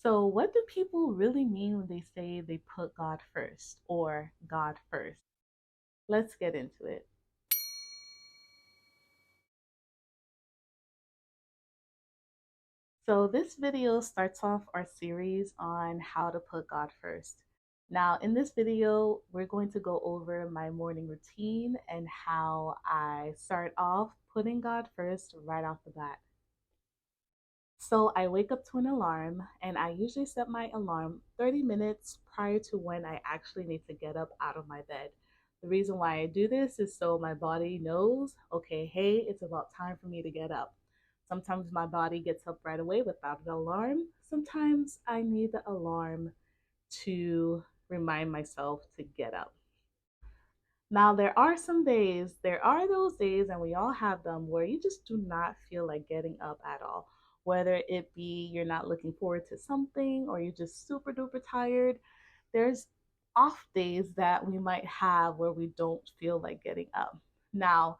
So, what do people really mean when they say they put God first or God first? Let's get into it. So, this video starts off our series on how to put God first. Now, in this video, we're going to go over my morning routine and how I start off putting God first right off the bat. So I wake up to an alarm, and I usually set my alarm 30 minutes prior to when I actually need to get up out of my bed. The reason why I do this is so my body knows, okay, hey, it's about time for me to get up. Sometimes my body gets up right away without an alarm. Sometimes I need the alarm to remind myself to get up. Now, there are those days, and we all have them, where you just do not feel like getting up at all. Whether it be you're not looking forward to something or you're just super duper tired, there's off days that we might have where we don't feel like getting up. Now,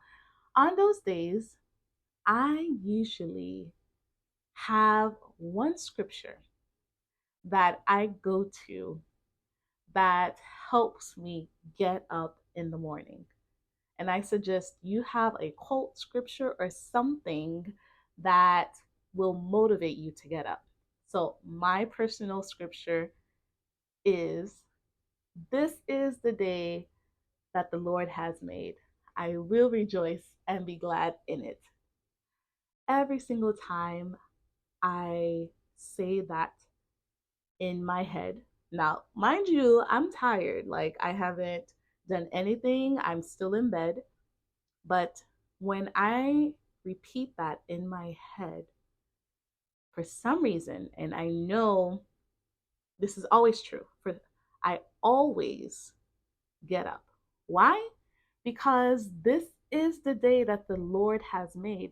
on those days, I usually have one scripture that I go to that helps me get up in the morning. And I suggest you have a quote, scripture, or something that will motivate you to get up. So, my personal scripture is, "This is the day that the Lord has made. I will rejoice and be glad in it." Every single time I say that in my head. Now, mind you, I'm tired. Like, I haven't done anything, I'm still in bed. But when I repeat that in my head, for some reason, and I know this is always true, I always get up. Why? Because this is the day that the Lord has made.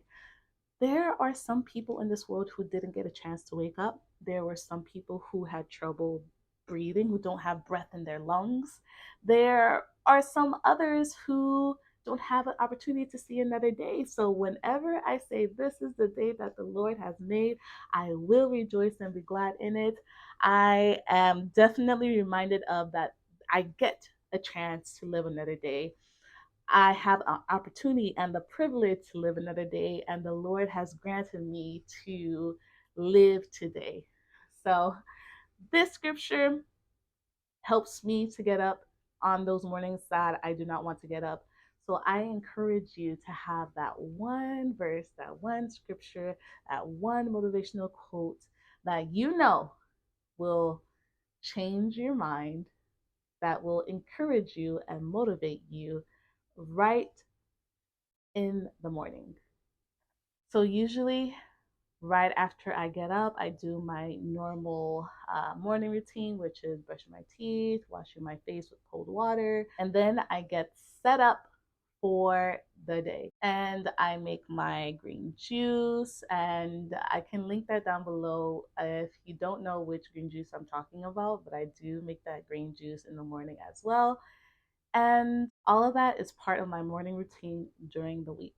There are some people in this world who didn't get a chance to wake up. There were some people who had trouble breathing, who don't have breath in their lungs. There are some others who don't have an opportunity to see another day. So, whenever I say this is the day that the Lord has made, I will rejoice and be glad in it. I am definitely reminded of that I get a chance to live another day. I have an opportunity and the privilege to live another day, and the Lord has granted me to live today. So, this scripture helps me to get up on those mornings that I do not want to get up. So, I encourage you to have that one verse, that one scripture, that one motivational quote that you know will change your mind, that will encourage you and motivate you right in the morning. So usually, right after I get up, I do my normal morning routine, which is brushing my teeth, washing my face with cold water, and then I get set up for the day. And I make my green juice, and I can link that down below if you don't know which green juice I'm talking about, but I do make that green juice in the morning as well. And all of that is part of my morning routine during the week.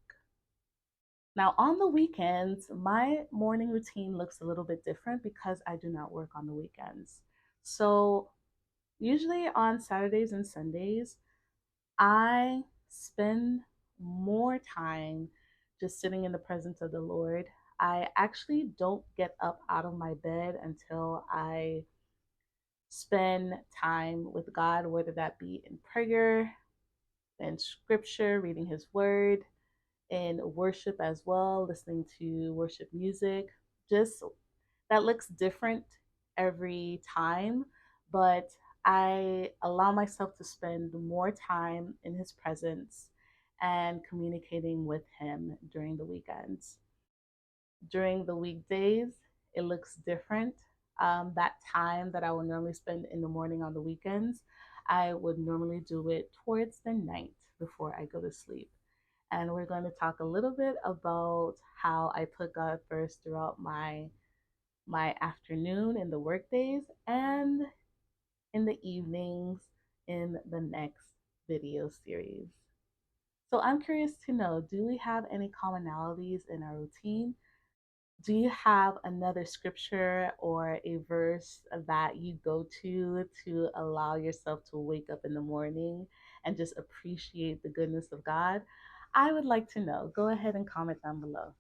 Now, on the weekends, my morning routine looks a little bit different because I do not work on the weekends. So, usually on Saturdays and Sundays, I spend more time just sitting in the presence of the Lord. I actually don't get up out of my bed until I spend time with God, whether that be in prayer, in scripture, reading His Word, in worship as well, listening to worship music. Just that looks different every time, but I allow myself to spend more time in His presence and communicating with Him during the weekends. During the weekdays, it looks different. That time that I would normally spend in the morning on the weekends, I would normally do it towards the night before I go to sleep. And we're going to talk a little bit about how I put God first throughout my afternoon in the work days and in the evenings in the next video series. So I'm curious to know, do we have any commonalities in our routine? Do you have another scripture or a verse that you go to allow yourself to wake up in the morning and just appreciate the goodness of God? I would like to know. Go ahead and comment down below.